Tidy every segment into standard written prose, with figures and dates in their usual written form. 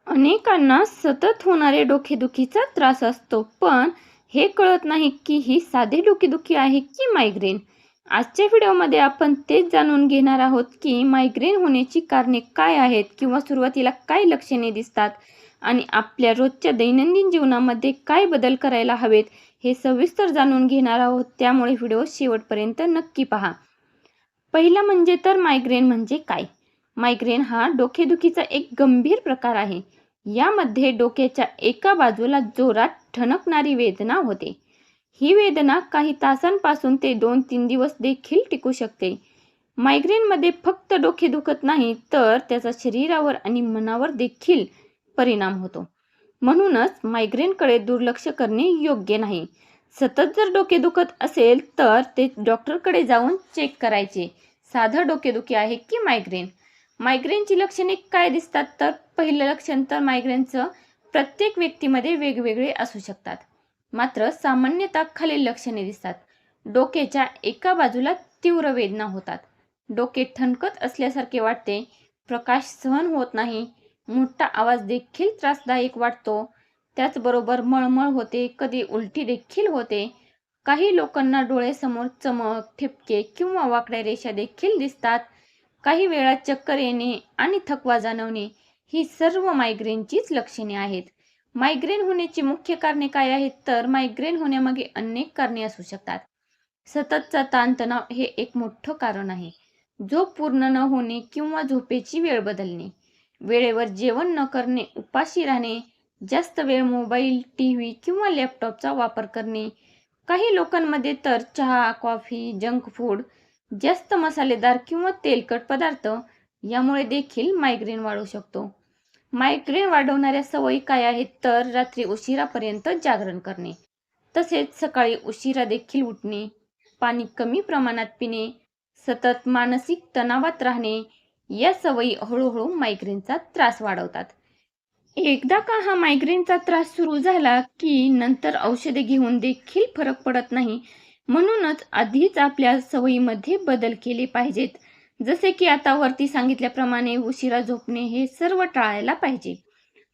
अनेकांना सतत होणारे डोकेदुखीचा त्रास असतो, पण हे कळत नाही की ही साधी डोकेदुखी आहे की मायग्रेन. आजच्या व्हिडिओमध्ये आपण तेच जाणून घेणार आहोत की मायग्रेन होण्याची कारणे काय आहेत किंवा सुरुवातीला काय लक्षणे दिसतात आणि आपल्या रोजच्या दैनंदिन जीवनामध्ये काय बदल करायला हवेत हे सविस्तर जाणून घेणार आहोत. त्यामुळे व्हिडिओ शेवटपर्यंत नक्की पहा. पहिला म्हणजे तर मायग्रेन म्हणजे काय? मायग्रेन हा डोकेदुखीचा एक गंभीर प्रकार आहे. यामध्ये डोक्याच्या एका बाजूला जोरात ठणकणारी वेदना होते. ही वेदना काही तासांपासून ते 2-3 दिवस देखील टिकू शकते. मायग्रेनमध्ये फक्त डोके दुखत नाही, तर त्याचा शरीरावर आणि मनावर देखील परिणाम होतो. म्हणूनच मायग्रेनकडे दुर्लक्ष करणे योग्य नाही. सतत जर डोके दुखत असेल तर ते डॉक्टरकडे जाऊन चेक करायचे. साधं डोकेदुखी आहे की मायग्रेन. मायग्रेनची लक्षणे काय दिसतात, तर पहिलं लक्षण तर मायग्रेनचं प्रत्येक व्यक्तीमध्ये वेगवेगळे असू शकतात. मात्र सामान्यतः खालील लक्षणे दिसतात. डोक्याच्या एका बाजूला तीव्र वेदना होतात. डोके ठणकत असल्यासारखे वाटते. प्रकाश सहन होत नाही. मोठा आवाज देखील त्रासदायक वाटतो. त्याचबरोबर मळमळ होते, कधी उलटी देखील होते. काही लोकांना डोळ्यासमोर चमक, ठिपके किंवा वाकड्या रेषा देखील दिसतात. काही वेळा चक्कर येणे आणि थकवा जाणवणे ही सर्व मायग्रेनचीच लक्षणे आहेत. मायग्रेन होण्याची मुख्य कारणे काय आहेत, तर मायग्रेन होण्यामागे अनेक कारणे असू शकतात. सततचा ताणतणाव हे एक मोठं कारण आहे. झोप पूर्ण न होणे किंवा झोपेची वेळ बदलणे, वेळेवर जेवण न करणे, उपाशी राहणे, जास्त वेळ मोबाईल, टीव्ही किंवा लॅपटॉपचा वापर करणे. काही लोकांमध्ये तर चहा, कॉफी, जंक फूड, जास्त मसालेदार किंवा तेलकट पदार्थ यामुळे देखील मायग्रेन वाढू शकतो. मायग्रेन वाढवणाऱ्या सवयी काय आहेत, तर रात्री उशिरापर्यंत जागरण करणे, तसेच सकाळी उशिरा देखील उठणे, पाणी कमी प्रमाणात पिणे, सतत मानसिक तणावात राहणे या सवयी हळूहळू मायग्रेनचा त्रास वाढवतात. एकदा का हा मायग्रेनचा त्रास सुरू झाला की नंतर औषधे घेऊन देखील फरक पडत नाही. म्हणूनच आधीच आपल्या सवयीमध्ये बदल केले पाहिजेत. जसे की आता वरती सांगितल्याप्रमाणे उशिरा झोपणे हे सर्व टाळायला पाहिजे.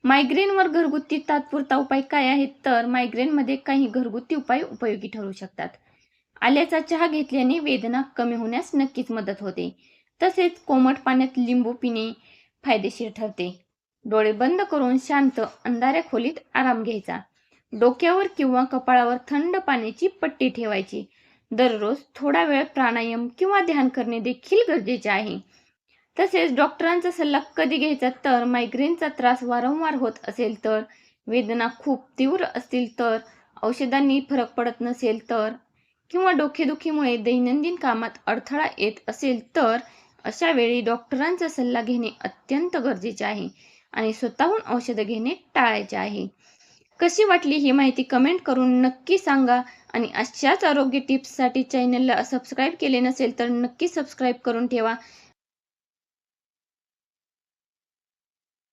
मायग्रेनवर घरगुती तात्पुरता उपाय काय आहेत, तर मायग्रेनमध्ये काही घरगुती उपाय उपयोगी ठरू शकतात. आल्याचा चहा घेतल्याने वेदना कमी होण्यास नक्कीच मदत होते. तसेच कोमट पाण्यात लिंबू पिणे फायदेशीर ठरते. डोळे बंद करून शांत अंधाऱ्या खोलीत आराम घ्यायचा. डोक्यावर किंवा कपाळावर थंड पाण्याची पट्टी ठेवायची. दररोज थोडा वेळ प्राणायाम किंवा ध्यान करणे देखील गरजेचे आहे. तसेच डॉक्टरांचा सल्ला कधी घ्यायचा, तर मायग्रेनचा त्रास वारंवार होत असेल तर, वेदना खूप तीव्र असतील तर, औषधांनी फरक पडत नसेल तर, किंवा डोकेदुखीमुळे दैनंदिन कामात अडथळा येत असेल तर, अशा वेळी डॉक्टरांचा सल्ला घेणे अत्यंत गरजेचे आहे आणि स्वतःहून औषधं घेणे टाळायचे आहे. कशी वाटली ही माहिती कमेंट करून नक्की सांगा आणि अशाच आरोग्य टिप्ससाठी चॅनलला सबस्क्राईब केले नसेल तर नक्की सबस्क्राईब करून ठेवा.